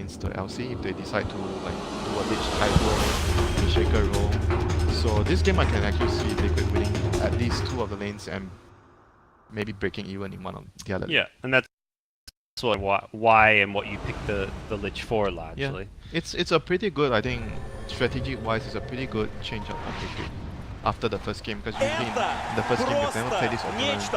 against the LC if they decide to like do a Lich type role, a Shaker role. So this game I can actually see Liquid winning at least 2 of the lanes and maybe breaking even in one of the other. Yeah, and that's sort of why and what you picked the Lich for largely. Yeah, it's a pretty good, I think, strategy-wise, it's a pretty good change up of Liquid after the first game, because usually in the first game you've never played this opponent,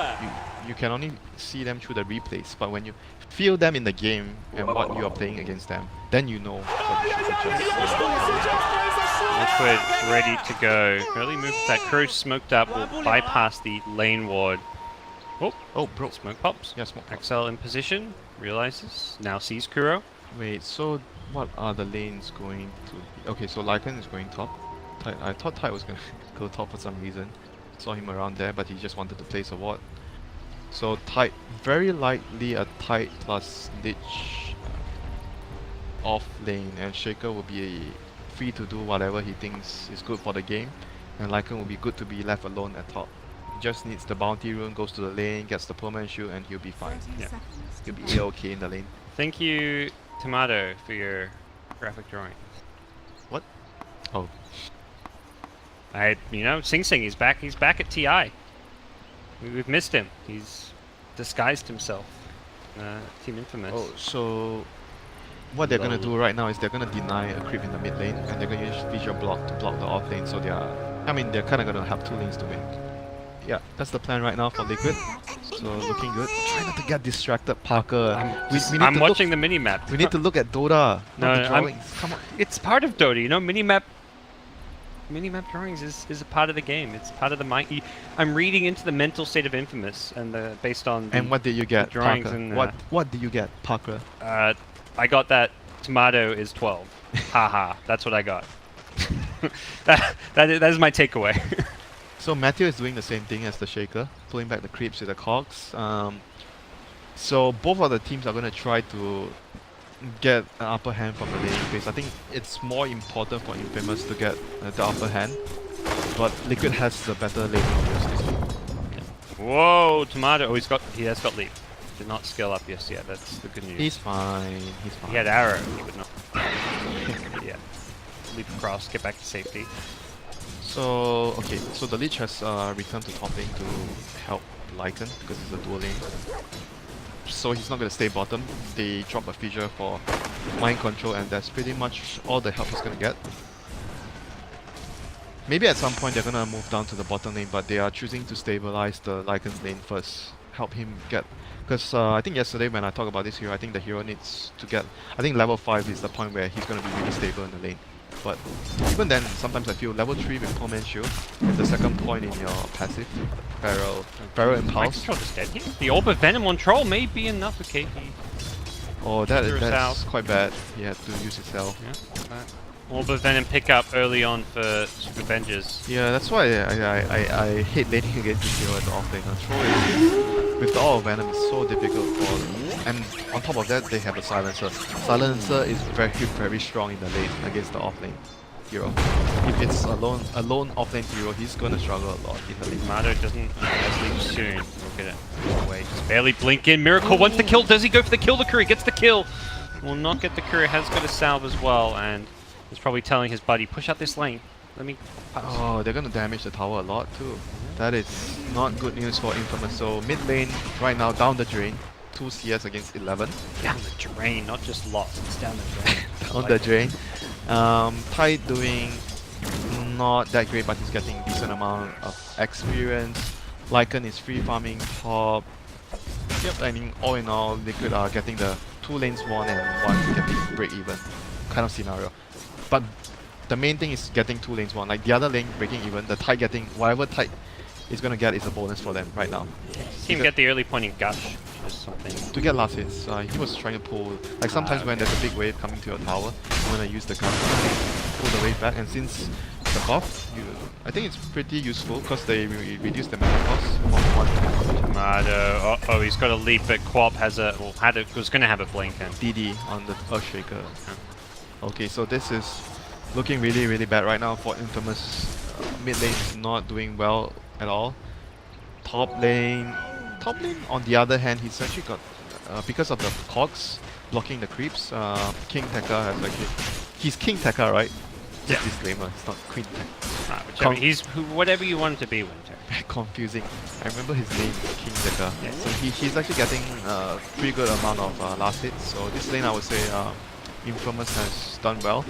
you can only see them through the replays, but when you feel them in the game and what you are playing against them, then you know what you should adjust. Liquid ready to go. Early move with that Kuro smoked up will bypass the lane ward. Oh, bro. Smoke pops. Yeah, smoke pops. Axel in position, realizes, now sees Kuro. Wait, so what are the lanes going to be? Okay, so Lycan is going top. I thought Tide was going to go top for some reason. Saw him around there, but he just wanted to place a ward. So Tide, very likely a Tide plus Lich off lane, and Shaker will be free to do whatever he thinks is good for the game, and Lycan will be good to be left alone at top. He just needs the bounty rune, goes to the lane, gets the permanent shield, and he'll be fine. Yeah. He'll be A-okay in the lane. Thank you, Tomato, for your graphic drawing. What? Oh. Sing Sing, he's back at TI. We've missed him. He's disguised himself. Team Infamous. Oh, so what they're gonna do right now is they're gonna deny a creep in the mid lane, and they're gonna use Visual Block to block the off lane, so they're kinda gonna have 2 lanes to win. Yeah, that's the plan right now for Liquid. So looking good. Try not to get distracted, Parker. I'm watching the minimap. We need to look at Dota, not the No, drawings. Come on. It's part of Dota, you know, minimap drawings is a part of the game. It's part of the mind. I'm reading into the mental state of Infamous, and based on And what did you get, drawings Parker? and what did you get, Parker? I got that Tomato is 12. Haha, that's what I got. that is my takeaway. So Matthew is doing the same thing as the Shaker, pulling back the creeps with the cogs. So both of the teams are going to try to get an upper hand from the laning phase. I think it's more important for Infamous to get the upper hand, but Liquid has the better laning options. Whoa, Tomato! Oh, he has got leap. Did not scale up just yet. That's the good news. He's fine. He's fine. He had arrow. He would not. Yeah. Leap across. Get back to safety. So okay, so the Lich has returned to top lane to help Lycan because it's a dual lane. So he's not going to stay bottom. They drop a feature for mind control, and that's pretty much all the help he's going to get. Maybe at some point they're going to move down to the bottom lane, but they are choosing to stabilize the Lycan's lane first. Help him get... Because I think yesterday when I talked about this hero, I think the hero needs to get... I think level 5 is the point where he's going to be really stable in the lane. But even then, sometimes I feel level 3 with Permanent Shield is the second point in your passive. Barrel Impulse. Control is dead here. The Orb of Venom on Troll may be enough. Okay, Oh, that's quite bad. He had to use his cell. Yeah. Orb of Venom pick up early on for Avengers. Yeah, that's why I hate laning against this hero at the off lane. Troll is, with the Orb of Venom, it's so difficult for them. And on top of that, they have a Silencer. Silencer is very, very strong in the lane against the off lane hero. If it's a lone off lane hero, he's gonna struggle a lot in the lane. Tomato doesn't leave soon. Look at it. Away. Just barely blink in. Miracle wants the kill. Does he go for the kill? The Curry gets the kill. Will not get the Curry. Has got a salve as well, and is probably telling his buddy, push out this lane. Let me pass. Oh, they're gonna damage the tower a lot too. That is not good news for Infamous. So mid lane right now down the drain. 2 CS against 11. Down the drain, not just lost. It's down the drain. On the drain. Tide doing not that great, but he's getting decent amount of experience. Lycan is free farming top. Yep, I mean all in all, Liquid are getting the 2 lanes won and 1 getting break even kind of scenario. But the main thing is getting 2 lanes won. Like the other lane breaking even, the Tide getting whatever Tide is gonna get is a bonus for them right now. Team get the early pointing gush. Something. To get last hits, he was trying to pull, like sometimes when there's a big wave coming to your tower, you want to use the gun to pull the wave back, and since the buff, I think it's pretty useful because they reduce the mana cost from 1 to Tomato, oh, he's got a leap, but Quap has was going to have a blink and DD on the Earthshaker. Okay, so this is looking really, really bad right now for Infamous. Mid lane is not doing well at all. Top lane, on the other hand, he's actually got, because of the cogs, blocking the creeps. King Tekka has actually... He's King Tekka, right? Just disclaimer, it's not Queen Tekka. Right, whichever, he's whatever you want him to be, Winter. Confusing. I remember his name, King Tekka. Yeah. So he's actually getting a pretty good amount of last hits. So this lane I would say Infamous has done well.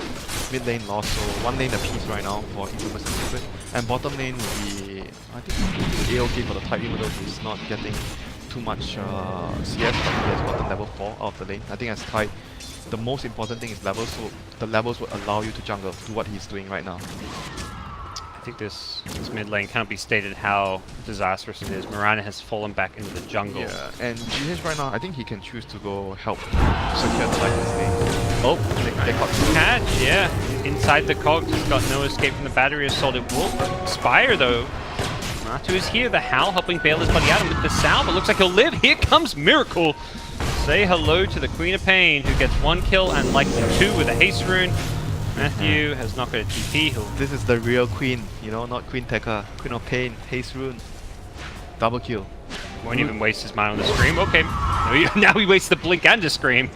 Mid lane lost, so one lane apiece right now for Infamous and Liquid. And bottom lane will be, I think, A-OK for the Tide, even though he's not getting too much CS, but he has gotten level 4 out of the lane. I think as Tide, the most important thing is levels, so the levels will allow you to jungle, do what he's doing right now. I think this mid lane can't be stated how disastrous it is. Mirana has fallen back into the jungle. Yeah, and GH right now, I think he can choose to go help secure the Titan's lane. Oh, they caught Catch, yeah. Inside the cogs, he's got no escape from the battery assault. It will expire though. Natu is here, the Howl helping bail his buddy Adam with the salve. It looks like he'll live. Here comes Miracle. Say hello to the Queen of Pain, who gets 1 kill and like 2 with a haste rune. Matthew has not got a TP. This is the real queen, you know, not Queen Tekka. Queen of Pain, haste rune, double kill. Won't even waste his mana on the scream. Okay, now he wastes the blink and the scream.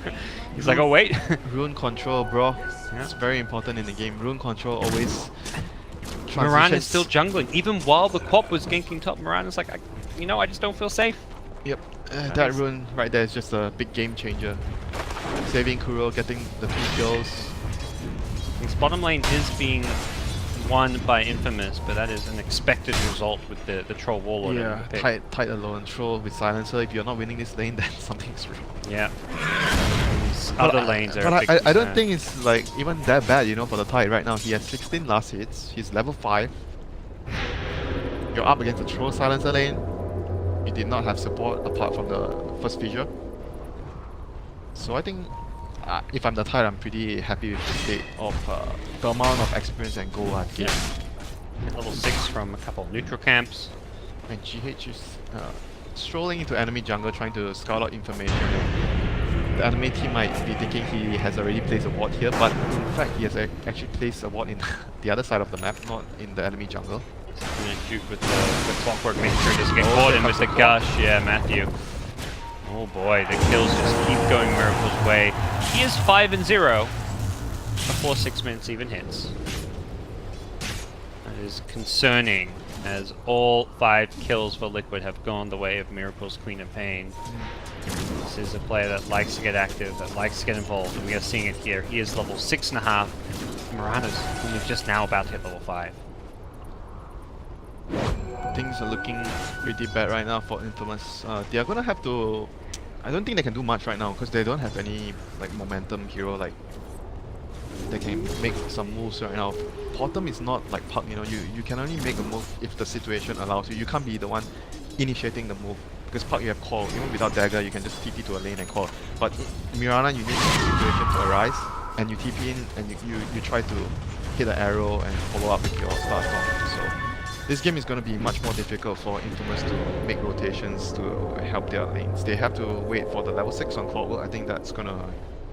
He's like, oh wait. Rune control, bro. Yeah. It's very important in the game. Rune control always. Mirana's still jungling. Even while the Quap was ganking top, Mirana's like, I just don't feel safe. Yep, that rune right there is just a big game changer. Saving Kuro, getting the 2 kills. His bottom lane is being won by Infamous, but that is an expected result with the Troll Warlord. Yeah, tight alone, Troll with Silencer. If you're not winning this lane, then something's wrong. Yeah. These other lanes are. But I don't think it's like even that bad, you know, for the Tide right now. He has 16 last hits. He's level 5. You're up against the Troll Silencer lane. You did not have support apart from the first fissure. So I think if I'm the Tide, I'm pretty happy with the state of the amount of experience and goal I've gained. Yeah. Level 6 from a couple of neutral camps. And GH is strolling into enemy jungle trying to scout out information. The enemy team might be thinking he has already placed a ward here, but in fact he has actually placed a ward in the other side of the map, not in the enemy jungle. He's going to shoot with the clockwork, making sure he doesn't get caught in with the gush. Yeah, Matthew. Oh boy, the kills just keep going Miracle's way. He is 5-0 before 6 minutes even hits. That is concerning, as all 5 kills for Liquid have gone the way of Miracle's Queen of Pain. This is a player that likes to get active, that likes to get involved, and we are seeing it here. He is level 6.5. Mirana's only just now about to hit level 5. Things are looking pretty bad right now for Infamous. They are gonna have to... I don't think they can do much right now because they don't have any like momentum hero like they can make some moves right now. Bottom is not like Puck, you know, you can only make a move if the situation allows you. You can't be the one initiating the move because Puck you have call. Even without dagger you can just TP to a lane and call. But Mirana you need the situation to arise and you TP in and you try to hit an arrow and follow up with your star storm. So this game is going to be much more difficult for Infamous to make rotations to help their lanes. They have to wait for the level 6 on Clockwork. I think that's going to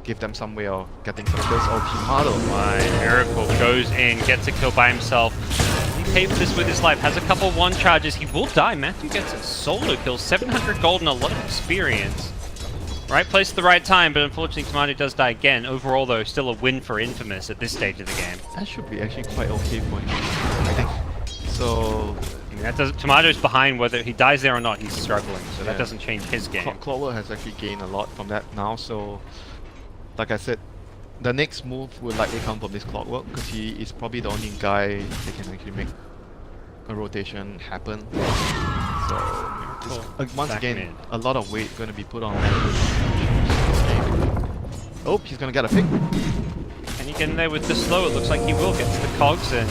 give them some way of getting some kills. Oh, Timado. My Miracle goes in, gets a kill by himself. He paid for this with his life, has a couple 1 charges. He will die. Matthew gets a solo kill, 700 gold and a lot of experience. Right place at the right time, but unfortunately Timado does die again. Overall though, still a win for Infamous at this stage of the game. That should be actually quite okay for him, I think. So that doesn't. Tomato's behind whether he dies there or not. He's struggling, so that doesn't change his game. Clockwork has actually gained a lot from that now. So, like I said, the next move will likely come from this Clockwork because he is probably the only guy that can actually make a rotation happen. So once again, a lot of weight going to be put on. Oh, he's going to get a pick. Can he get in there with the slow? It looks like he will. Gets the cogs and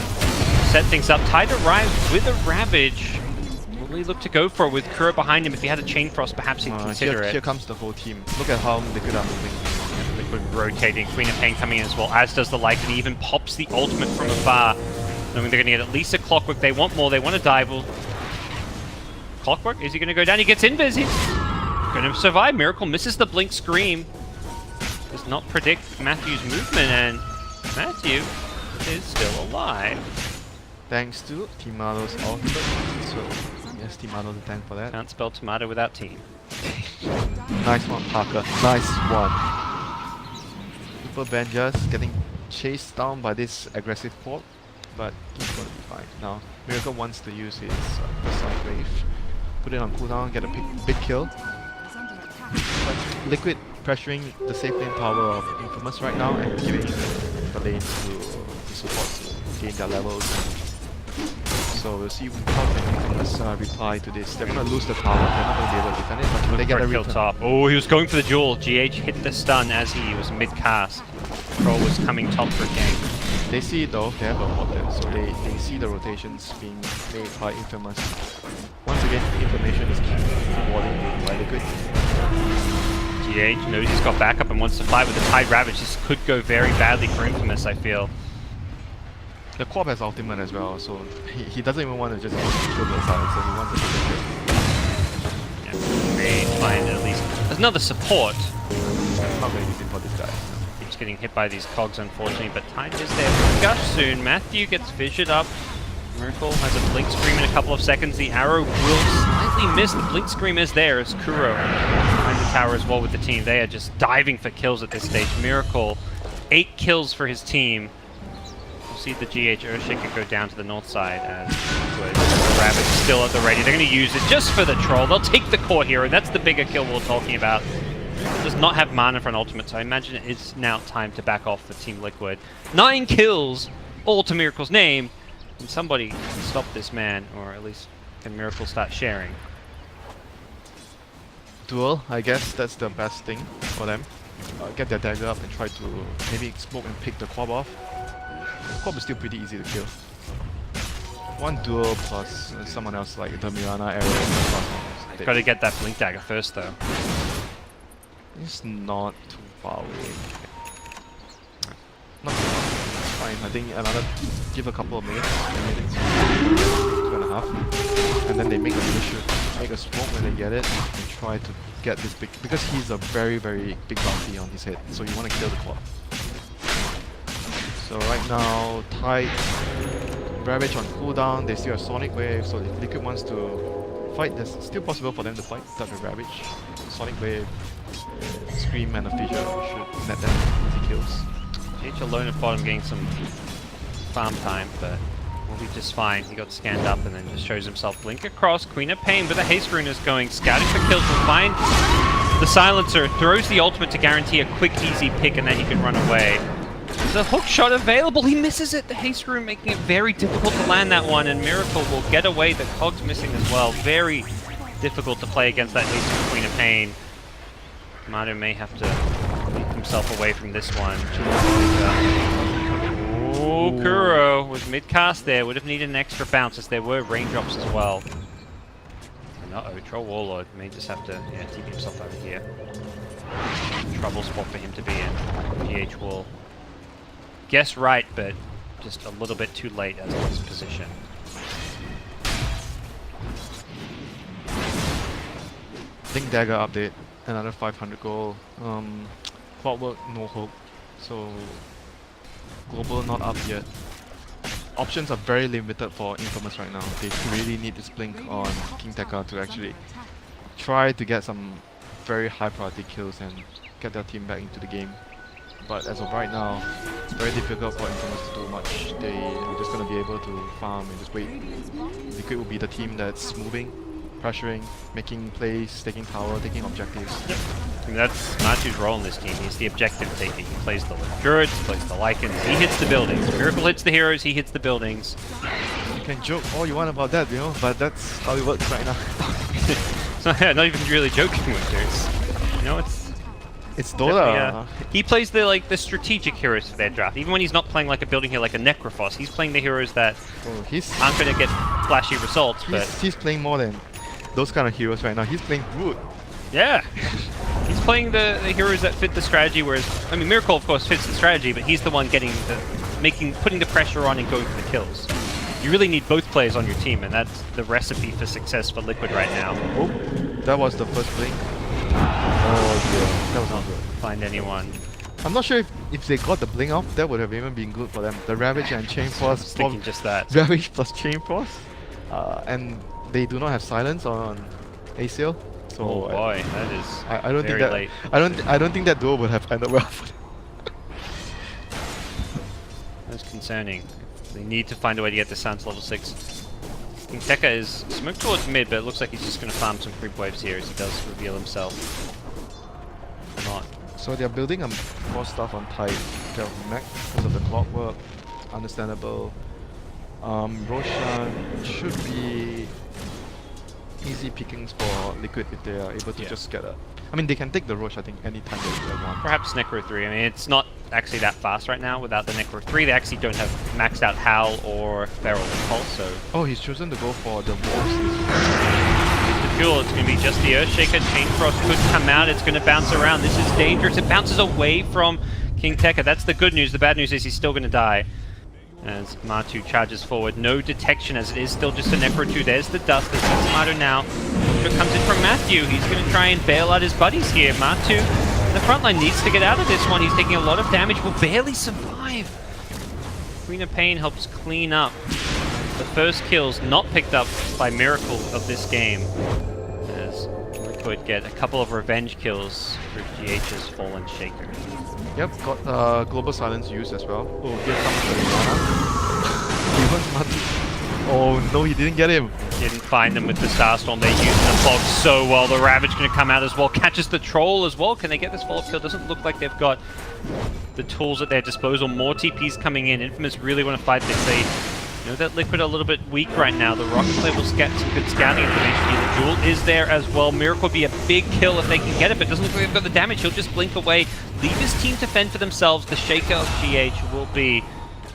set things up. Tide arrives with a Ravage. Will he look to go for it with Kuro behind him? If he had a Chain Frost, perhaps he'd consider it. Here comes the whole team. Look at how Liquid are moving. Liquid rotating. Queen of Pain coming in as well, as does the Lycan. He even pops the ultimate from afar. Knowing they're going to get at least a Clockwork. They want more. They want to dive. Well, Clockwork, is he going to go down? He gets invis. He's going to survive. Miracle misses the Blink Scream. Does not predict Matthew's movement, and Matthew is still alive. Thanks to Timado's ultimate. So, yes, Timado the tank for that. Can't spell tomato without team. Nice one, Parker. Nice one. Super Benjas getting chased down by this aggressive port, but he's gonna be fine. Now, Miracle wants to use his first Sonic Wave, put it on cooldown, get a big kill. But Liquid pressuring the safe lane power of Infamous right now and giving the lane to the support to gain their levels. So we'll see how can Infamous reply to this. They're gonna lose the tower, they're not gonna be able to defend it, but will they get a kill return? top. Oh, he was going for the duel. GH hit the stun as he was mid-cast. Troll was coming top for gank. They see it though, they have a ward there, so they see the rotations being made by Infamous. Once again, information is key, warding by Liquid. GH knows he's got backup and wants to fight with the Tide Ravage. This could go very badly for Infamous, I feel. The Quab has ultimate as well, so he doesn't even want to just kill the side, so he wants to kill Yeah, they find at least there's another support. it. Not very easy for this guy. Keeps getting hit by these cogs, unfortunately, but Tide is there for Gush soon. Matthew gets fissured up. Miracle has a Blink Scream in a couple of seconds. The arrow will slightly miss. The Blink Scream is there as Kuro behind the tower as well with the team. They are just diving for kills at this stage. Miracle, 8 kills for his team. We'll see the GH Earthshaker go down to the north side as Ravage still at the ready. They're going to use it just for the troll. They'll take the core hero. That's the bigger kill we're talking about. Does not have mana for an ultimate, so I imagine it is now time to back off for Team Liquid. 9 kills, all to Miracle's name. And somebody can stop this man, or at least can Miracle start sharing. Duel, I guess that's the best thing for them. Get their dagger up and try to maybe smoke and pick the Quab off. Quab is still pretty easy to kill. One duel plus someone else like the Mirana arrow. Got to get that Blink Dagger first, though. It's not too far away. Not too far. It's fine. I think another give a couple of minutes, 3 minutes, 2.5, and then they make a push, make a smoke when they get it, and try to get this big, because he's a very big bounty on his head. So you want to kill the Quab. So right now, Tide, Ravage on cooldown. They still have Sonic Wave, so if Liquid wants to fight, there's still possible for them to fight. Touch with Ravage, Sonic Wave, Scream and a Fissure should net them easy kills. GH alone at bottom getting some farm time, but will be just fine. He got scanned up and then just shows himself. Blink across, Queen of Pain, but the Haste Rune is going. Scouting for kills, will find the Silencer, throws the ultimate to guarantee a quick, easy pick, and then he can run away. There's a hook shot available, he misses it. The Haste Rune making it very difficult to land that one, and Miracle will get away. The Cog's missing as well. Very difficult to play against that Haste Rune Queen of Pain. Maru may have to keep himself away from this one. Oh, Kuro was mid-cast there. Would have needed an extra bounce as there were raindrops as well. And uh-oh, Troll Warlord may just have to TP himself over here. Trouble spot for him to be in. GH will guess right, but just a little bit too late as his position. Blink Dagger update, another 500 gold. Clockwork, no hope. So Global not up yet. Options are very limited for Infamous right now. They really need this Blink on King Tekka to actually try to get some very high priority kills and get their team back into the game. But as of right now, it's very difficult for Infamous to do much. They're just going to be able to farm and just wait. Liquid will be the team that's moving, pressuring, making plays, taking tower, taking objectives. Yep. I think that's Machu's role in this team. He's the objective taker. He plays the Druids, he plays the Lycans, he hits the buildings. Miracle hits the heroes, he hits the buildings. You can joke all you want about that, you know, but that's how it works right now. So yeah, not even really joking with it. You know, it's Dota. He plays the strategic heroes for their draft. Even when he's not playing like a building hero like a Necrophos, he's playing the heroes that aren't going to get flashy results. He's playing more than those kind of heroes right now. He's playing Brood. Yeah. He's playing the heroes that fit the strategy, whereas, I mean, Miracle of course fits the strategy, but he's the one getting putting the pressure on and going for the kills. You really need both players on your team, and that's the recipe for success for Liquid right now. Oh, that was the first blink. Oh dear, that was not good. Find anyone. I'm not sure if they got the blink off, that would have even been good for them. The Ravage and Chain Frost. Thinking just that. Ravage plus Chain Frost. And they do not have silence on ACL. So oh boy, that is I don't very think that late. I don't think that duel would have ended well for them. That's concerning. They need to find a way to get this down to level 6. King Tekka is smoked towards mid, but it looks like he's just going to farm some creep waves here as he does reveal himself. Not. So they're building more stuff on tight. They have mech because of the clockwork. Understandable. Roshan should be easy pickings for Liquid if they are able to just get a... I mean, they can take the Rosh, I think, anytime they want. Perhaps Necro 3. I mean, it's not actually that fast right now without the Necro 3. They actually don't have maxed out Howl or Feral Impulse, so... Oh, he's chosen to go for the Wolves. The fuel, it's going to be just the Earthshaker. Chain Frost could come out. It's going to bounce around. This is dangerous. It bounces away from King Tekka. That's the good news. The bad news is he's still going to die. As Matu charges forward. No detection as it is still just a Necro 2. There's the dust. There's Matu now. It comes in from Matthew. He's going to try and bail out his buddies here. Matu in the front line needs to get out of this one. He's taking a lot of damage. Will barely survive. Queen of Pain helps clean up the first kills not picked up by Miracle of this game. As Liquid get a couple of revenge kills for GH's Fallen Shaker. Yep, got Global Silence used as well. Oh, here comes the He wants Matu. Oh no, he didn't get him. Didn't find them with the Starstorm. They're using the fog so well. The Ravage going to come out as well. Catches the Troll as well. Can they get this follow-up kill? Doesn't look like they've got the tools at their disposal. More TPs coming in. Infamous really want to fight this. They know that Liquid are a little bit weak right now. The Rocket Player will get some good scouting information here. The Jewel is there as well. Miracle would be a big kill if they can get it, but it doesn't look like they've got the damage. He'll just blink away. Leave his team to fend for themselves. The Shaker of GH will be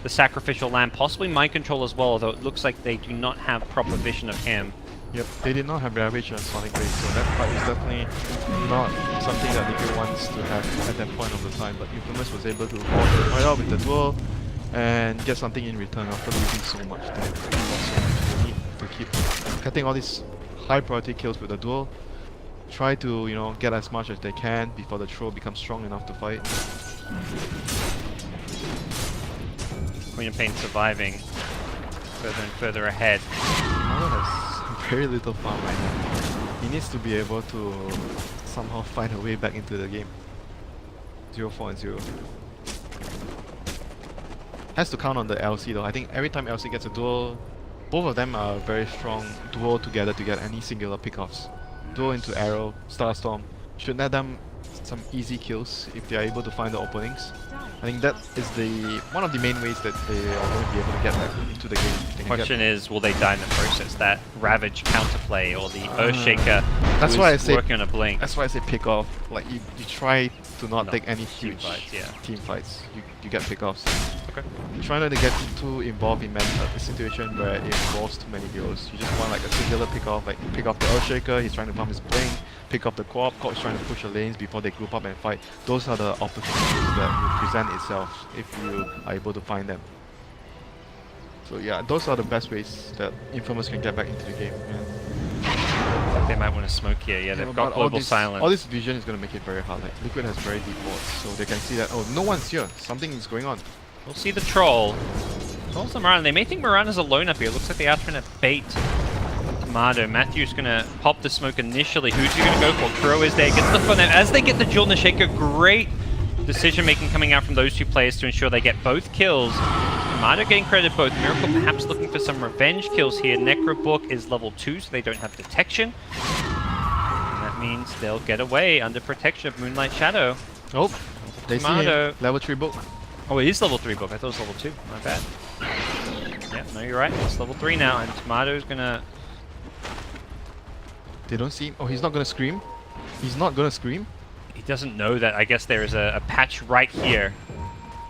the sacrificial lamb, possibly mind control as well, although it looks like they do not have proper vision of him. Yep, they did not have Ravage and Sonic Blade, so that part is definitely not something that Liquid wants to have at that point of the time, but Infamous was able to hold right out with the duel and get something in return after losing so much time. They need to keep getting all these high priority kills with the duel. Try to, you know, get as much as they can before the troll becomes strong enough to fight. Queen of Pain surviving further and further ahead. Marlon has very little farm right now. He needs to be able to somehow find a way back into the game. 0-4 and 0. Has to count on the LC though. I think every time LC gets a duel, both of them are very strong duo together to get any singular pickoffs. Duel into Arrow, Starstorm should net them some easy kills if they are able to find the openings. I think that is one of the main ways that they are going to be able to get back into the game. The question is, will they die in the process? That Ravage counterplay or the Earthshaker that's why I say working on a blink. That's why I say pick off. Like you try to not take any team huge fights, yeah. team fights. You get pickoffs. Okay. You try not to get too involved in a situation where it involves too many heroes. You just want like a singular pick off, like pick off the Earthshaker, he's trying to farm his blink, pick up the Co-op is trying to push the lanes before they group up and fight. Those are the opportunities that will present itself if you are able to find them. So yeah, those are the best ways that Infamous can get back into the game. Yeah. They might want to smoke here. Yeah, they've got Global Silence. All this vision is going to make it very hard. Like Liquid has very deep wards, so they can see that, oh, no one's here. Something is going on. We'll see the Troll. Troll's the Mirana. They may think Mirana's alone up here. Looks like they are trying to bait Tomato. Matthew's going to pop the smoke initially. Who's he going to go for? Crow is there. Gets the fun there. As they get the Jewel and the Shaker, great decision-making coming out from those two players to ensure they get both kills. Tomato getting credit both. Miracle perhaps looking for some revenge kills here. Necrobook is level 2, so they don't have detection. And that means they'll get away under protection of Moonlight Shadow. Oh, they see him. Level 3 book. Oh, it is level 3 book. I thought it was level 2. My bad. Yeah, no, you're right. It's level 3 now, and Tomato's gonna... They don't see him. Oh, he's not gonna scream? He's not gonna scream? He doesn't know that. I guess there is a patch right here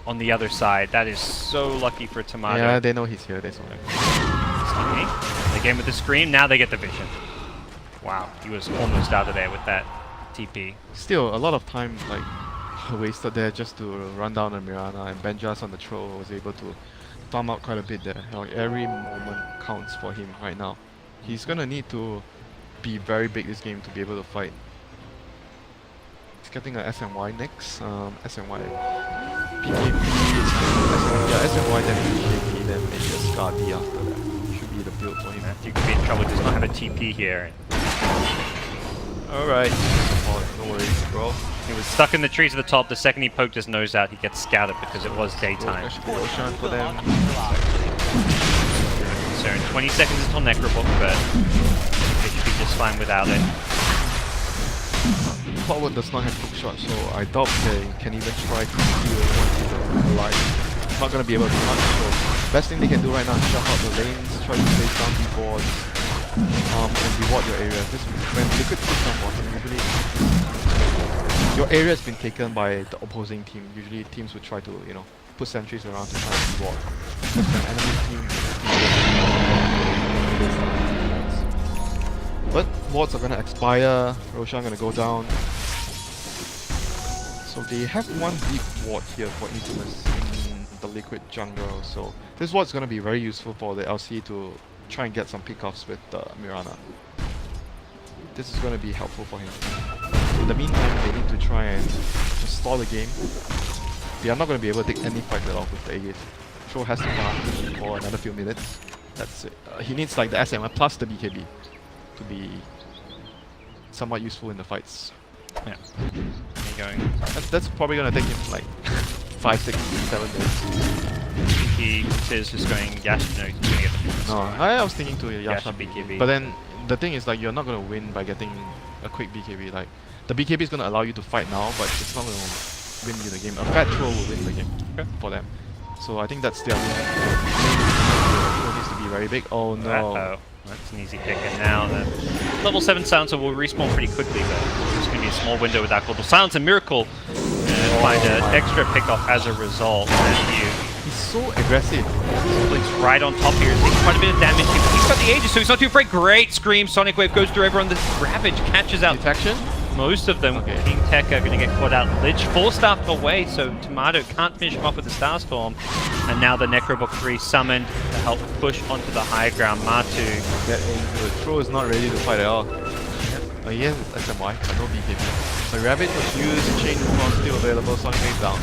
on the other side. That is so lucky for Tomato. Yeah, they know he's here. That's why. They get him with the scream. Now they get the vision. Wow, he was almost out of there with that TP. Still, a lot of time like wasted there just to run down on Mirana, and Benjas on the Troll was able to farm out quite a bit there. Like, every moment counts for him right now. He's gonna need to be very big this game to be able to fight. He's getting a SNY next. SNY PKP yeah, SNY then PKP, then maybe a Scar D after that. Should be the build for him. Matthew could be in trouble, does not have a TP here. Alright. Oh, no worries, bro. He was stuck in the trees at the top. The second he poked his nose out, he gets scouted because it was daytime. Actually, Roshan for them. So in 20 seconds until Necrobook, but they should be just fine without it. Clockwork does not have hook shot, so I doubt they can even try to steal once he's alive. He's not gonna be able to punch, so best thing they can do right now is shut out the lanes, try to place down the boards, and reward your area. This when Liquid puts down bottom, usually your area has been taken by the opposing team. Usually teams would try to, you know, put sentries around to try and reward. But the enemy team but wards are gonna expire, Roshan gonna go down. So they have one deep ward here for Infamous in the Liquid jungle, so this ward's gonna be very useful for the LC to try and get some pickoffs with Mirana. This is gonna be helpful for him. In the meantime, they need to try and just stall the game. They are not gonna be able to take any fight at all with the A-Gate. Tro has to farm for another few minutes. That's it. He needs like the SMR plus the BKB to be somewhat useful in the fights. Yeah. Going. That's probably gonna take him like 5, 6, 7 minutes. He is just going Yash. No, he's gonna get the No, I was thinking to Yasha BKB. But then the thing is like you're not gonna win by getting a quick BKB. Like the BKB is gonna allow you to fight now, but it's not gonna win you the game. A fat throw will win the game for them. So I think that's their win. Throw needs to be very big. Oh no. Uh-oh. That's an easy pick, and now the level 7 Silencer will respawn pretty quickly, but there's going to be a small window with that Global Silence, and Miracle find an extra pick-off as a result. And he's so aggressive. Blink's right on top here, taking quite a bit of damage. He's got the Aegis, so he's not too afraid. Great scream, Sonic Wave goes through everyone. The Ravage catches out Detection? most of them. Okay. King Tekka going to get caught out. Lich force-staffed away, so Tomato can't finish him off with the Starstorm. And now the Necrobook 3 summoned to help push onto the high ground. Matu. Get into it. Throw is not ready to fight at all. He has SMY, but no BKB. The Ravage was used, Chain Cross still available, Sonic Wave down.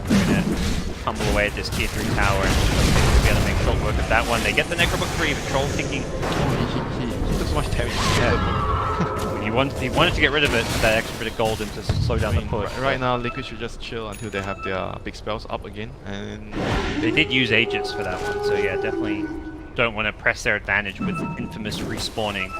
They're going to tumble away at this tier 3 tower and be able to make short work of that one. They get the Necrobook 3, but Troll thinking He took so much damage. he wanted to get rid of it, that extra bit of gold and to slow down the push. Right now, Liquid should just chill until they have their big spells up again. And they did use Aegis for that one, so yeah, definitely don't want to press their advantage with Infamous respawning.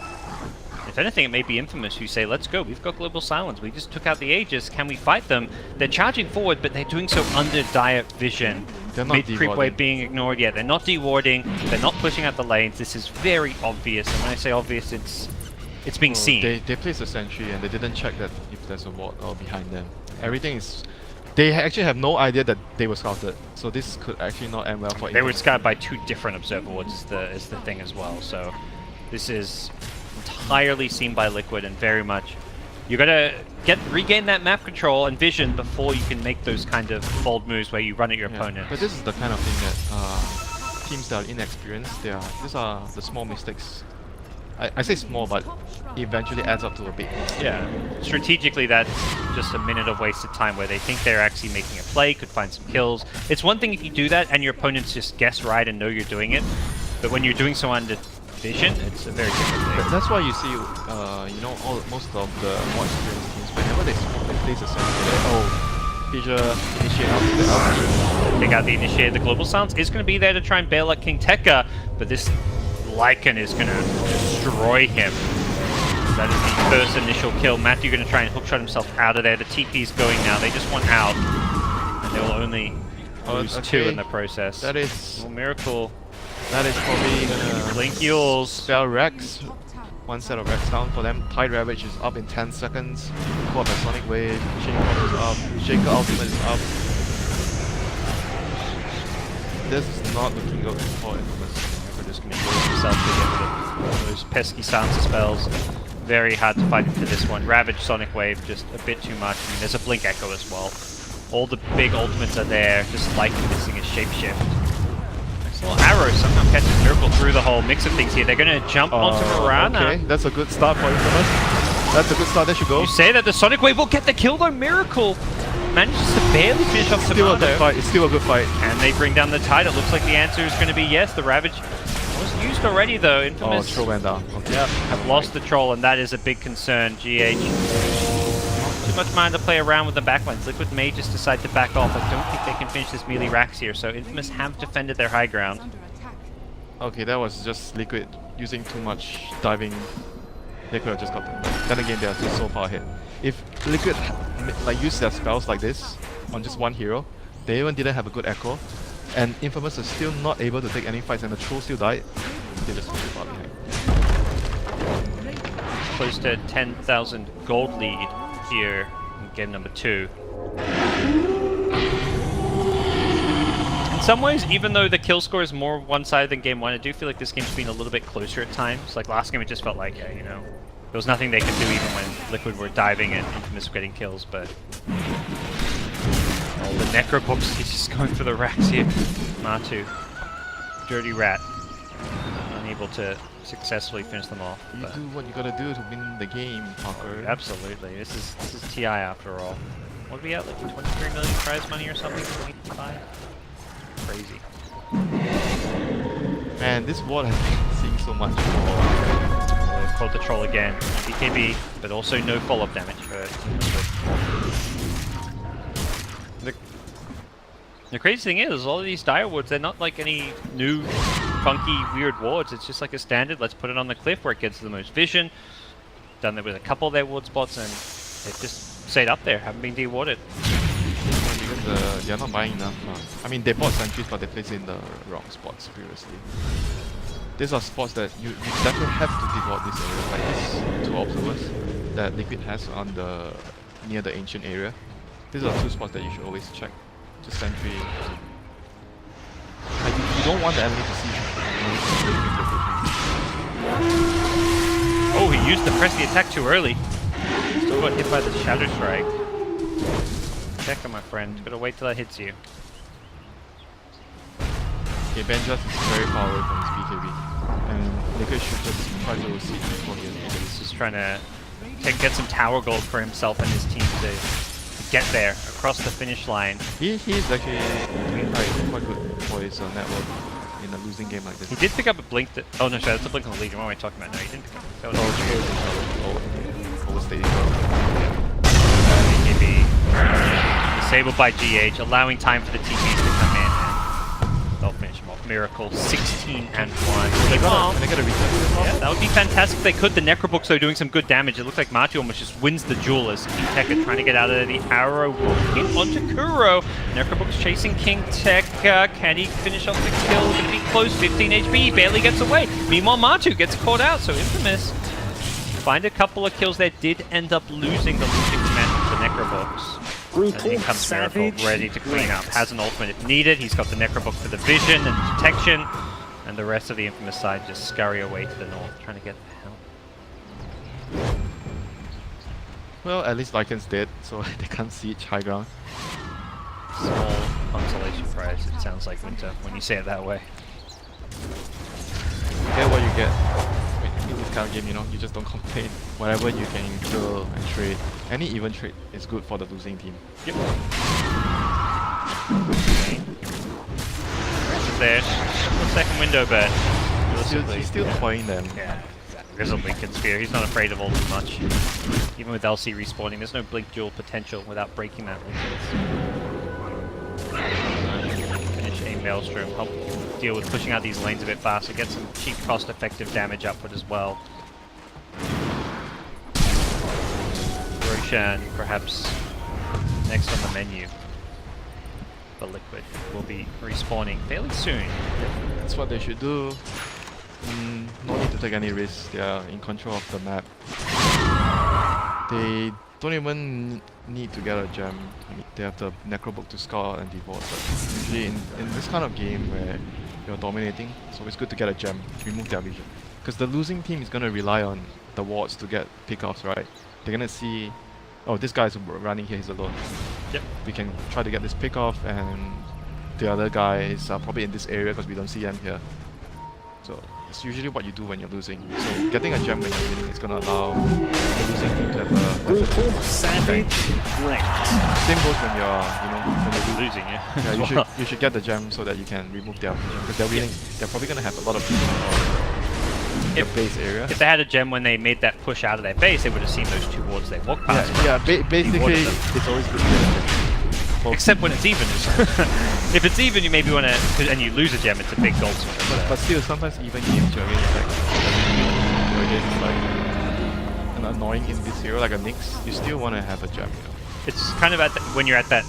If anything, it may be Infamous who say, let's go, we've got Global Silence, we just took out the Aegis, can we fight them? They're charging forward, but they're doing so under dire vision. They're not Mid-creep wave being ignored, yeah, they're not dewarding, they're not pushing out the lanes, this is very obvious, and when I say obvious, it's being seen. They placed a sentry and they didn't check that if there's a ward behind them. Everything is... They actually have no idea that they were scouted, so this could actually not end well for They were scouted by 2 different observer wards is the thing as well, so this is entirely seen by Liquid and very much you gotta regain that map control and vision before you can make those kind of bold moves where you run at your opponent. But this is the kind of thing that teams that are inexperienced, these are the small mistakes. I say small, but eventually adds up to a big mistake. Yeah, strategically that's just a minute of wasted time where they think they're actually making a play, could find some kills. It's one thing if you do that and your opponents just guess right and know you're doing it, but when you're doing so under vision, it's a very different thing. That's why you see, you know, most of the more experienced teams, whenever they spawn, they place a sentry, Fissure, initiate out. Take out the initiate. The Global Silence is going to be there to try and bail out King Tekka, but this Lycan is going to destroy him. That is the first initial kill. Matthew going to try and hookshot himself out of there. The TP's going now. They just want out, and they will only lose 2 in the process. That is... Well, Miracle. That is probably gonna... Blink Yules. Spell Rex. One set of Rex down for them. Tide Ravage is up in 10 seconds. Caught by Sonic Wave. Chain Cross is up. Shaker Ultimate is up. This is not looking good for Infamous. We're just going to use himself to get rid of those pesky silencer spells. Very hard to fight into this one. Ravage, Sonic Wave, just a bit too much. I mean, there's a Blink Echo as well. All the big ultimates are there, just like missing a Shapeshift. Well, Arrow somehow catches Miracle through the whole mix of things here. They're going to jump onto Mirana. Okay, that's a good start for Infamous. That's a good start, there should go. You say that the Sonic Wave will get the kill though. Miracle manages to barely finish off Still a good Tomato. fight, it's still a good fight. And they bring down the tide. It looks like the answer is going to be yes. The Ravage was used lost already though. Oh, Infamous throw went down. Okay. have lost the troll, and that is a big concern. GH. Not too much mind to play around with the backlines. Liquid may just decide to back off. I don't think they can finish this melee racks here, so Infamous have defended their high ground. Okay, that was just Liquid using too much diving. They could have just got them. Then again, they are just so far ahead. If Liquid like use their spells like this on just one hero, they even didn't have a good echo, and Infamous is still not able to take any fights, and the troll still died. They just too far behind. Close to 10,000 gold lead here in game number 2. In some ways, even though the kill score is more one-sided than game 1, I do feel like this game's been a little bit closer at times. Like last game, it just felt like, yeah, you know, there was nothing they could do even when Liquid were diving and Infamous were getting kills, but... Oh, the Necrobooks, he's just going for the racks here. Matu. Dirty Rat. Unable to successfully finish them off. You do what you gotta do to win the game, Parker. Absolutely. This is TI after all. What are we at? Like 23 million prize money or something? 25? Crazy. Man, this ward has been seeing so much more. They've called the troll again. BKB, but also no follow-up damage for the crazy thing is, all of these dire wards, they're not like any new, funky, weird wards. It's just like a standard, let's put it on the cliff where it gets the most vision. Done that with a couple of their ward spots, and they've just stayed up there, haven't been dewarded. Because they're not buying enough. I mean, they bought sentries, but they placed it in the wrong spots previously. These are spots that you definitely have to deward this area, like these 2 observers that Liquid has on the near the ancient area. These are 2 spots that you should always check. Just sentry. Like, you don't want the enemy to see you. Oh, he used to press the attack too early. Still got hit by the Shadow Strike. Check on my friend. Gotta wait till that hits you. Okay, Benjas is very far away from his BKB. And Liquid should just try to see before he is. He's just trying to get some tower gold for himself and his team to get there, across the finish line. He's actually doing quite good for his network in a losing game like this. He did pick up a blink. Oh no, sorry, that's a blink on the Legion. What am I talking about? No, he didn't pick up. That was Overstated. BKB disabled by GH, allowing time for the TPs to come in. And they'll finish him off. Miracle 16 and 1. They got a reset. Yeah, that would be fantastic if they could. The Necrobooks, though, doing some good damage. It looks like Matu almost just wins the duel as King Tekka trying to get out of there. The arrow will hit onto Kuro. Necrobooks chasing King Tekka. Can he finish off the kill? Gonna be close. 15 HP. He barely gets away. Meanwhile, Matu gets caught out. So Infamous find a couple of kills there. Did end up losing the losing command to the Necrobooks. And here comes Miracle, ready to clean up. Has an ultimate if needed. He's got the Necrobook for the vision and detection. And the rest of the Infamous side just scurry away to the north, trying to get help. Well, at least Lycan's dead, so they can't siege high ground. Small consolation prize, it sounds like, Winter, when you say it that way. Get what you get. In this kind of game, you know, you just don't complain. Whatever you can kill and trade, any even trade is good for the losing team. Yep. There, the second window, but He's still toying them. Yeah, exactly. There's a Lincoln Spear. He's not afraid of all too much. Even with LC respawning, there's no blink duel potential without breaking that Lincoln. Finish a Maelstrom, help deal with pushing out these lanes a bit faster, get some cheap, cost-effective damage output as well. Roshan, perhaps next on the menu. The Liquid will be respawning fairly soon. That's what they should do. No need to take any risks. They are in control of the map. They don't even need to get a gem. I mean, they have the Necrobook to scout and devote. But usually in this kind of game where you're dominating, it's always good to get a gem, remove their vision. Because the losing team is going to rely on the wards to get pickoffs, right? They're going to see, oh, this guy's running here, he's alone. Yep. We can try to get this pickoff, and the other guys are probably in this area because we don't see them here. So it's usually what you do when you're losing. So getting a gem when you're winning is going to allow the losing team to have a Brutal, savage, wrecked. Same goes when you're, when you're Losing, yeah. Yeah, you should get the gem so that you can remove their vision, because they're winning. They're probably going to have a lot of vision. your base area. If they had a gem when they made that push out of their base, they would have seen those two wards they walked past. Basically, watered them. it's always good to get a gem. Except when it's even. If it's even, you maybe want to, and you lose a gem, it's a big gold swing. But still, sometimes even games you're against like an annoying in this hero like a Nyx, you still want to have a gem, you know. It's kind of at when you're at that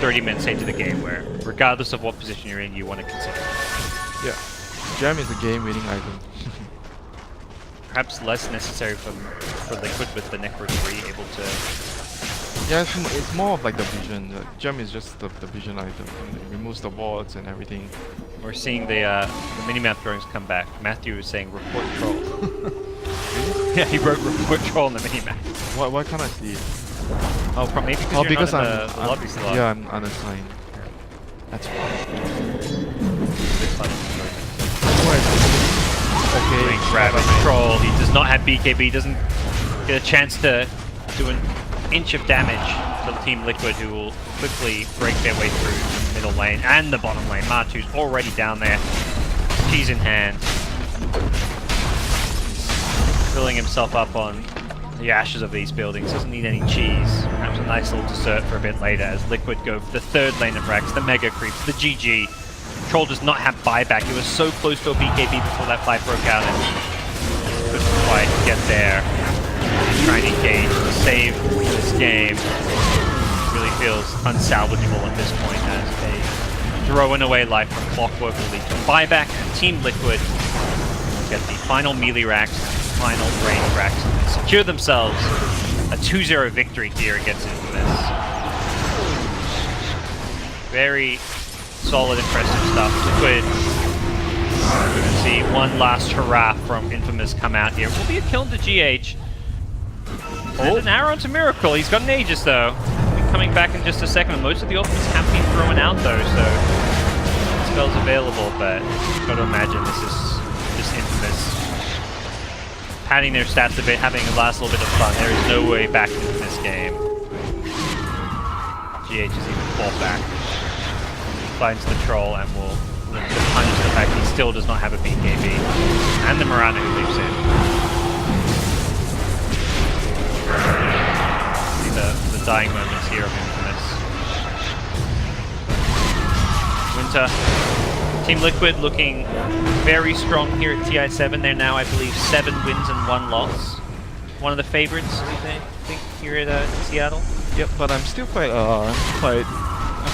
30-minute stage of the game where, regardless of what position you're in, you want to consider it. Yeah, gem is a game-winning item. Perhaps less necessary for Liquid with the Necro 3 able to... Yeah, it's more of like the vision. Gem is just the vision item. It removes the wards and everything. We're seeing the minimap drawings come back. Matthew was saying report troll. Yeah, he wrote report troll on the minimap. Why can't I see it? Oh, maybe Oh, because because you're not in the lobby slot. Yeah, I'm unassigned. That's why. Okay, grab a troll. He does not have BKB. He doesn't get a chance to do an inch of damage to Team Liquid, who will quickly break their way through the middle lane and the bottom lane. Martu's already down there, keys in hand, filling himself up on the ashes of these buildings. Doesn't need any cheese. Perhaps a nice little dessert for a bit later as Liquid go for the third lane of Rax, the Mega Creeps, the GG. Troll does not have buyback. He was so close to a BKB before that fight broke out and couldn't quite get there. He's trying to engage to save this game. Really feels unsalvageable at this point as a throwing away life from Clockwork will lead to buyback. Team Liquid get the final melee racks, final range racks, and secure themselves a 2-0 victory here against Infamous. Very solid, impressive stuff. Liquid. We're going to see one last hurrah from Infamous come out here. Will be a kill into GH. And an arrow into Miracle. He's got an Aegis though. He'll be coming back in just a second. Most of the ultimates have been thrown out though, so spells available, but you've got to imagine this is just Infamous padding their stats a bit, having a last little bit of fun. There is no way back into this game. GH is even fall back. Finds the troll and will look to punish the fact he still does not have a BKB. And the Mirana who leaps in. See the dying moments here of Infamous. Winter. Team Liquid looking very strong here at TI7. They're now, I believe, 7 wins and 1 loss. One of the favorites, I think, here at Seattle. Yep, but I'm still quite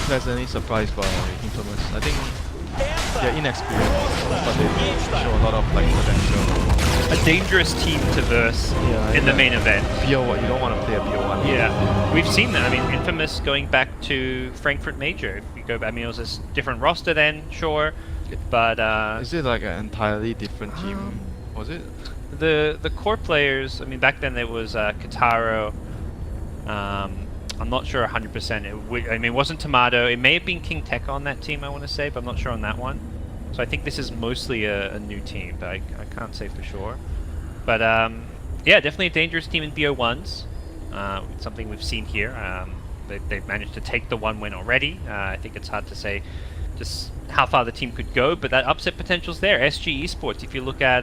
pleasantly surprised by Infamous. I think they're inexperienced, but they show a lot of like potential. A dangerous team to verse in the main event. BO1, you don't want to play a BO1. Yeah, we've seen that. I mean, Infamous going back to Frankfurt Major. If you go back, I mean, it was a different roster then, sure, but is it like an entirely different team? Was it? The core players. I mean, back then there was Kataro. I'm not sure 100%. I mean, it wasn't Tomato. It may have been King Tekka on that team, I want to say, but I'm not sure on that one. So I think this is mostly a new team, but I can't say for sure. But yeah, definitely a dangerous team in BO1s. Something we've seen here. They've managed to take the 1 win already. I think it's hard to say just how far the team could go, but that upset potential's there. SG Esports, if you look at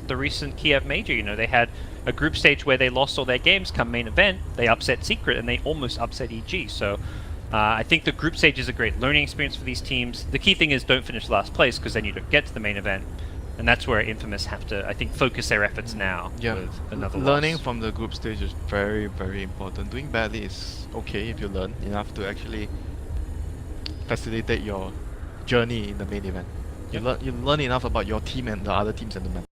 the recent Kiev Major, you know, they had a group stage where they lost all their games. Come main event, they upset Secret and they almost upset EG. So I think the group stage is a great learning experience for these teams. The key thing is don't finish last place, because then you don't get to the main event, and that's where Infamous have to, I think, focus their efforts now. Yeah, with another learning loss. from the group stage is very, very important. Doing badly is okay if you learn enough to actually facilitate your journey in the main event. You learn enough about your team and the other teams in the map.